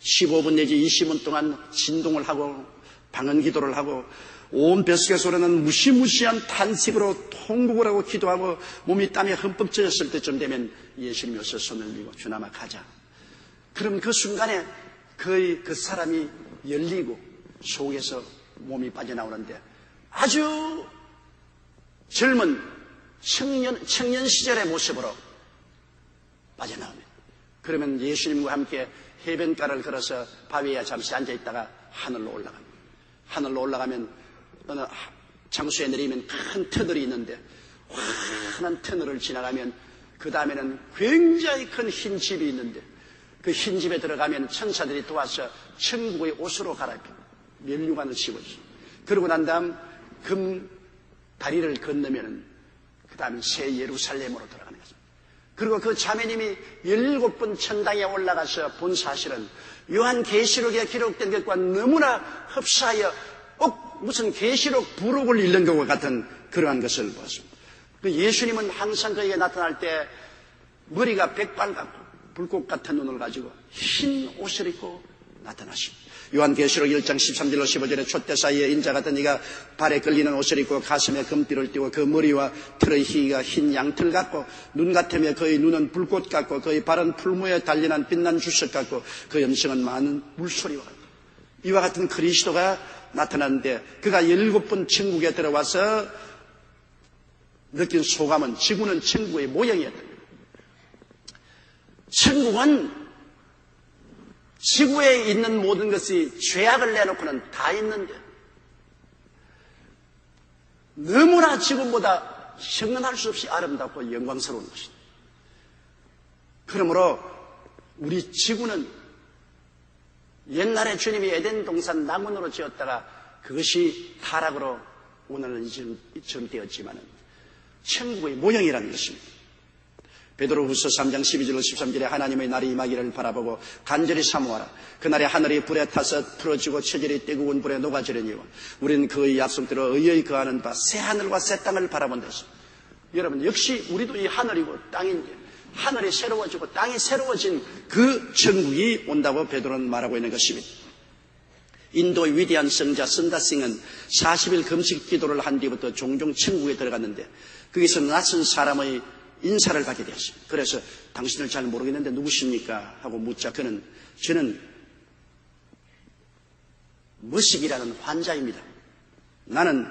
15분 내지 20분 동안 진동을 하고 방언기도를 하고 온 뱃속에서 오르는 무시무시한 탄식으로 통곡을 하고 기도하고 몸이 땀에 흠뻑 젖었을 때쯤 되면 예수님이 어서 손을 밀고 주남아 가자. 그럼 그 순간에 그 사람이 열리고 속에서 몸이 빠져나오는데 아주 젊은 청년 시절의 모습으로 빠져나옵니다. 그러면 예수님과 함께 해변가를 걸어서 바위에 잠시 앉아있다가 하늘로 올라갑니다. 하늘로 올라가면 어느 장소에 내리면 큰 터널이 있는데 환한 터널을 지나가면 그 다음에는 굉장히 큰 흰 집이 있는데 그 흰 집에 들어가면 천사들이 도와서 천국의 옷으로 갈아입힙니다. 면류관을 씌워주죠. 그러고 난 다음 금 다리를 건너면은 그 다음에 새 예루살렘으로 돌아가는 거죠. 그리고 그 자매님이 17번 천당에 올라가서 본 사실은 요한계시록에 기록된 것과 너무나 흡사하여 무슨 계시록 부록을 읽는 것과 같은 그러한 것을 보았습니다. 그 예수님은 항상 그에게 나타날 때 머리가 백발같고 불꽃 같은 눈을 가지고 흰 옷을 입고 나타나십니다. 요한계시록 1장 13절로 15절에 촛대 사이에 인자 같은 이가 발에 끌리는 옷을 입고 가슴에 금띠를 띠고 그 머리와 털의 희가 흰 양털 같고 눈 같으며 그의 눈은 불꽃 같고 그의 발은 풀무에 달린한 빛난 주석 같고 그 음성은 많은 물소리와 같고 이와 같은 그리스도가 나타났는데 그가 7번 천국에 들어와서 느낀 소감은 지구는 천국의 모형이었다. 천국은 지구에 있는 모든 것이 죄악을 내놓고는 다 있는데 너무나 지금보다 형언할 수 없이 아름답고 영광스러운 것이다. 그러므로 우리 지구는 옛날에 주님이 에덴 동산 나무로 지었다가 그것이 타락으로 오늘은 전되었지만 천국의 모형이라는 것입니다. 베드로후서 3장 12절 13절에 하나님의 날이 임하기를 바라보고 간절히 사모하라. 그날에 하늘이 불에 타서 풀어지고 체질이 뜨거운 불에 녹아지려니와 우리는 그의 약속대로 의의 거하는 바 새 하늘과 새 땅을 바라본다 했습니다. 여러분 역시 우리도 이 하늘이고 땅인데 하늘이 새로워지고 땅이 새로워진 그 천국이 온다고 베드로는 말하고 있는 것입니다. 인도의 위대한 성자 선다싱은 40일 금식 기도를 한 뒤부터 종종 천국에 들어갔는데 거기서 낯선 사람의 인사를 받게 되었습니다. 그래서 당신을 잘 모르겠는데 누구십니까? 하고 묻자 저는 머식이라는 환자입니다. 나는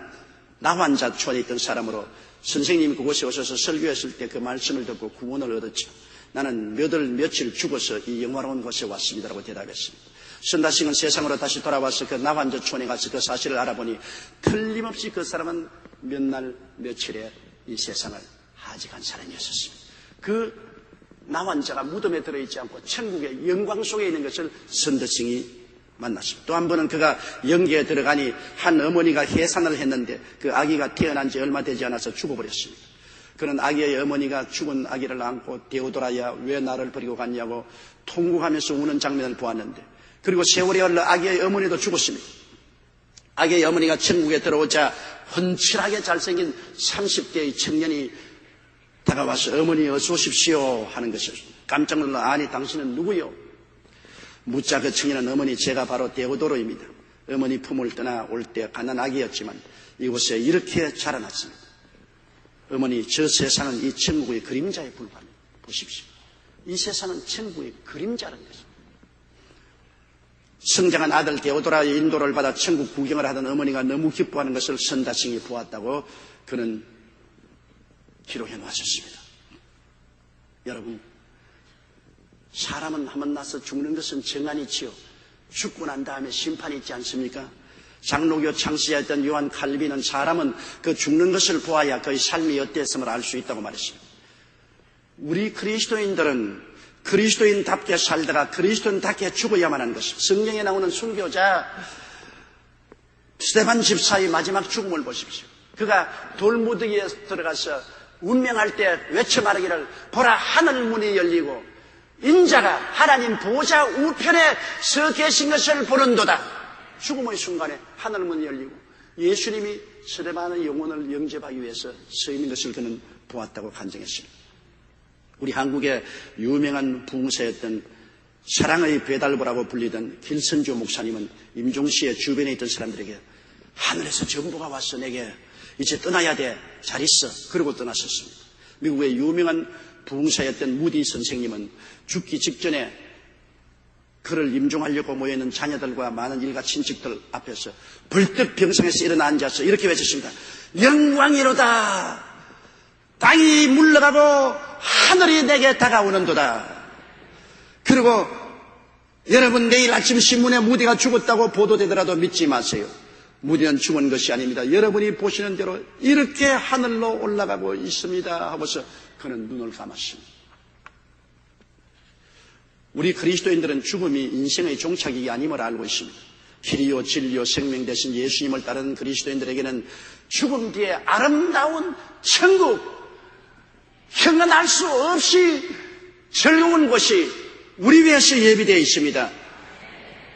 나환자촌에 있던 사람으로 선생님이 그곳에 오셔서 설교했을 때 그 말씀을 듣고 구원을 얻었죠. 나는 몇 월 며칠 죽어서 이 영화로운 곳에 왔습니다라고 대답했습니다. 선다싱은 세상으로 다시 돌아와서 그 나환자촌에 가서 그 사실을 알아보니 틀림없이 그 사람은 몇 날 며칠에 이 세상을 하직한 사람이었습니다. 그 나환자가 무덤에 들어있지 않고 천국의 영광 속에 있는 것을 선다싱이 만났습니다. 또 한 번은 그가 영계에 들어가니 한 어머니가 해산을 했는데 그 아기가 태어난 지 얼마 되지 않아서 죽어버렸습니다. 그는 아기의 어머니가 죽은 아기를 안고 데오도라야 왜 나를 버리고 갔냐고 통곡하면서 우는 장면을 보았는데 그리고 세월이 흘러 아기의 어머니도 죽었습니다. 아기의 어머니가 천국에 들어오자 훤칠하게 잘생긴 30대의 청년이 다가와서 어머니 어서 오십시오 하는 것이었습니다. 깜짝 놀라 아니 당신은 누구요? 묻자 그 청년은 어머니 제가 바로 데오도로입니다. 어머니 품을 떠나 올 때 가난아기였지만 이곳에 이렇게 자라났습니다. 어머니 저 세상은 이 천국의 그림자에 불과합니다. 보십시오. 이 세상은 천국의 그림자라는 것입니다. 성장한 아들 데오도라의 인도를 받아 천국 구경을 하던 어머니가 너무 기뻐하는 것을 선다싱이 보았다고 그는 기록해 놓았습니다. 여러분 사람은 한번 나서 죽는 것은 정한이지요. 죽고 난 다음에 심판이 있지 않습니까? 장로교 창시자였던 요한 칼빈은 사람은 그 죽는 것을 보아야 그의 삶이 어땠음을 알 수 있다고 말했습니다. 우리 그리스도인들은 그리스도인답게 살다가 그리스도인답게 죽어야만 하는 것입니다. 성경에 나오는 순교자 스데반 집사의 마지막 죽음을 보십시오. 그가 돌무더기에 들어가서 운명할 때 외쳐 말하기를 보라 하늘 문이 열리고 인자가 하나님 보좌 우편에 서 계신 것을 보는도다. 죽음의 순간에 하늘문이 열리고 예수님이 스데반의 영혼을 영접하기 위해서 서 있는 것을 그는 보았다고 간증했습니다. 우리 한국의 유명한 부흥사였던 사랑의 배달부라고 불리던 길선조 목사님은 임종시의 주변에 있던 사람들에게 하늘에서 전보가 왔어 내게 이제 떠나야 돼 잘 있어 그러고 떠났었습니다. 미국의 유명한 부흥사였던 무디 선생님은 죽기 직전에 그를 임종하려고 모여있는 자녀들과 많은 일가 친척들 앞에서 벌떡 병상에서 일어나 앉아서 이렇게 외쳤습니다. 영광이로다. 땅이 물러가고 하늘이 내게 다가오는도다. 그리고 여러분 내일 아침 신문에 무디가 죽었다고 보도되더라도 믿지 마세요. 무디는 죽은 것이 아닙니다. 여러분이 보시는 대로 이렇게 하늘로 올라가고 있습니다 하고서 그는 눈을 감았습니다. 우리 그리스도인들은 죽음이 인생의 종착이 아님을 알고 있습니다. 길이요 진리요 생명 되신 예수님을 따르는 그리스도인들에게는 죽음 뒤에 아름다운 천국, 형언할 수 없이 즐거운 곳이 우리 위해서 예비되어 있습니다.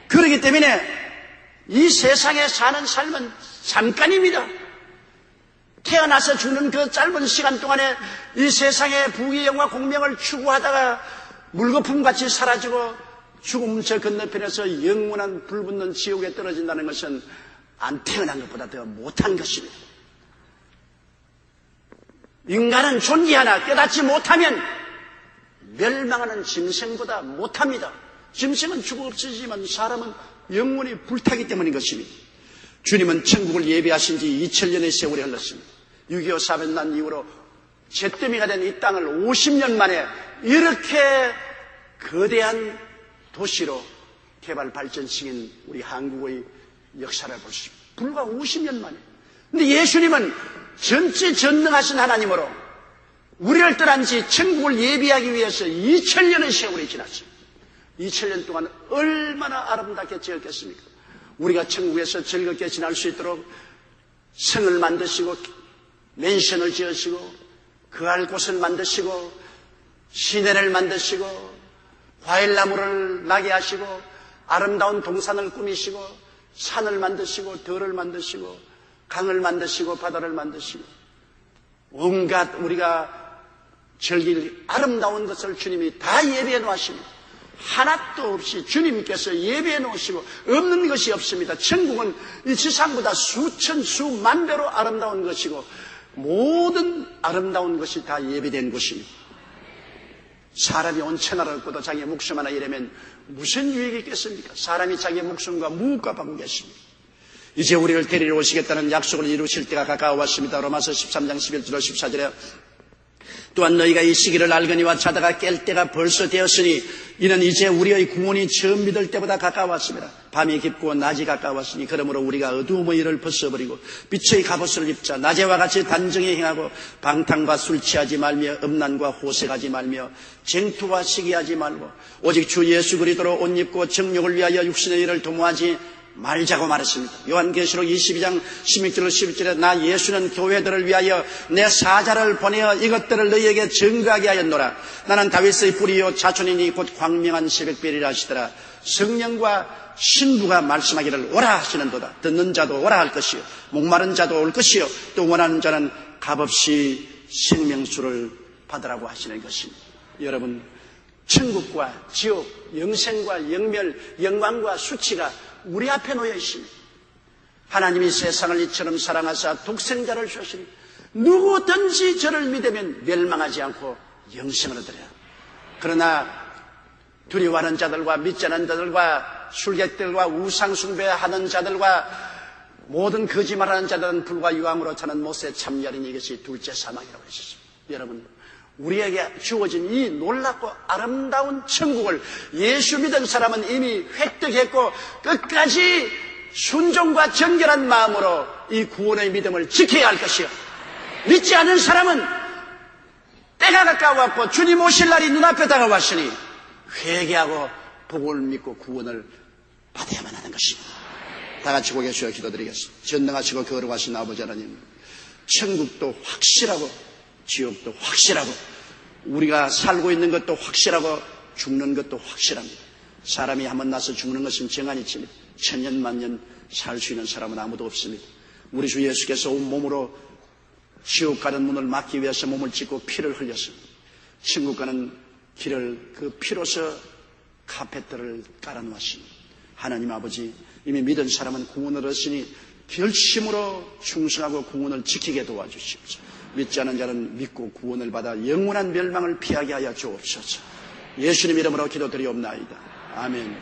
그렇기 때문에 이 세상에 사는 삶은 잠깐입니다. 태어나서 죽는 그 짧은 시간 동안에 이 세상의 부귀영화 공명을 추구하다가 물거품같이 사라지고 죽음 저 건너편에서 영원한 불붙는 지옥에 떨어진다는 것은 안 태어난 것보다 더 못한 것입니다. 인간은 존재하나 깨닫지 못하면 멸망하는 짐승보다 못합니다. 짐승은 죽어 없어지지만 사람은 영원히 불타기 때문인 것입니다. 주님은 천국을 예비하신 지 2000년의 세월이 흘렀습니다. 6.25 사변 난 이후로 잿더미가 된 이 땅을 50년 만에 이렇게 거대한 도시로 개발 발전시킨 우리 한국의 역사를 볼 수 있습니다. 불과 50년 만에. 근데 예수님은 전체 전능하신 하나님으로 우리를 떠난 지 천국을 예비하기 위해서 2000년의 세월이 지났습니다. 2000년 동안 얼마나 아름답게 지었겠습니까? 우리가 천국에서 즐겁게 지날 수 있도록 성을 만드시고 맨션을 지으시고 거할 곳을 만드시고 시내를 만드시고 과일나무를 나게 하시고 아름다운 동산을 꾸미시고 산을 만드시고 들을 만드시고 강을 만드시고 바다를 만드시고 온갖 우리가 즐길 아름다운 것을 주님이 다 예비해 놓으십니다. 하나도 없이 주님께서 예비해 놓으시고 없는 것이 없습니다. 천국은 이 지상보다 수천 수만 배로 아름다운 것이고 모든 아름다운 것이 다 예비된 곳입니다. 사람이 온 천하를 얻고도 자기의 목숨 하나 잃으면 무슨 유익이 있겠습니까? 사람이 자기의 목숨과 무엇과 바꾸겠습니까? 이제 우리를 데리러 오시겠다는 약속을 이루실 때가 가까워왔습니다. 로마서 13장 11절 14절에 또한 너희가 이 시기를 알거니와 자다가 깰 때가 벌써 되었으니 이는 이제 우리의 구원이 처음 믿을 때보다 가까웠습니다. 밤이 깊고 낮이 가까웠으니 그러므로 우리가 어두움의 일을 벗어버리고 빛의 갑옷을 입자. 낮에와 같이 단정히 행하고 방탕과 술 취하지 말며 음란과 호색하지 말며 쟁투와 시기하지 말고 오직 주 예수 그리스도로 옷 입고 정욕을 위하여 육신의 일을 도모하지 말자고 말했습니다. 요한계시록 22장 16절 11절에 나 예수는 교회들을 위하여 내 사자를 보내어 이것들을 너희에게 증거하게 하였노라. 나는 다윗의 뿌리요 자손이니 곧 광명한 새벽별이라 하시더라. 성령과 신부가 말씀하기를 오라 하시는도다. 듣는 자도 오라 할 것이요 목마른 자도 올 것이요 또 원하는 자는 값없이 생명수를 받으라고 하시는 것입니다. 여러분, 천국과 지옥, 영생과 영멸, 영광과 수치가 우리 앞에 놓여 있습니다. 하나님이 세상을 이처럼 사랑하사 독생자를 주시니 누구든지 저를 믿으면 멸망하지 않고 영생을 얻으리라. 그러나 두려워하는 자들과 믿지 않는 자들과 술객들과 우상숭배하는 자들과 모든 거짓말하는 자들은 불과 유황으로 타는 못에 참여하니 이것이 둘째 사망이라고 하셨습니다. 여러분, 우리에게 주어진 이 놀랍고 아름다운 천국을 예수 믿은 사람은 이미 획득했고 끝까지 순종과 정결한 마음으로 이 구원의 믿음을 지켜야 할 것이요 믿지 않은 사람은 때가 가까워왔고 주님 오실 날이 눈앞에 다가왔으니 회개하고 복을 믿고 구원을 받아야만 하는 것입니다. 다 같이 고개 숙여 기도드리겠습니다. 전능하시고 거룩하신 아버지 하나님, 천국도 확실하고 지옥도 확실하고 우리가 살고 있는 것도 확실하고 죽는 것도 확실합니다. 사람이 한번 나서 죽는 것은 정한이지만 천년 만년 살 수 있는 사람은 아무도 없습니다. 우리 주 예수께서 온 몸으로 지옥 가는 문을 막기 위해서 몸을 찢고 피를 흘렸습니다. 천국 가는 길을 그 피로서 카펫들을 깔아놓았습니다. 하나님 아버지, 이미 믿은 사람은 구원을 얻으시니 결심으로 충성하고 구원을 지키게 도와주십시오. 믿지 않은 자는 믿고 구원을 받아 영원한 멸망을 피하게 하여 주옵소서. 예수님 이름으로 기도드리옵나이다. 아멘.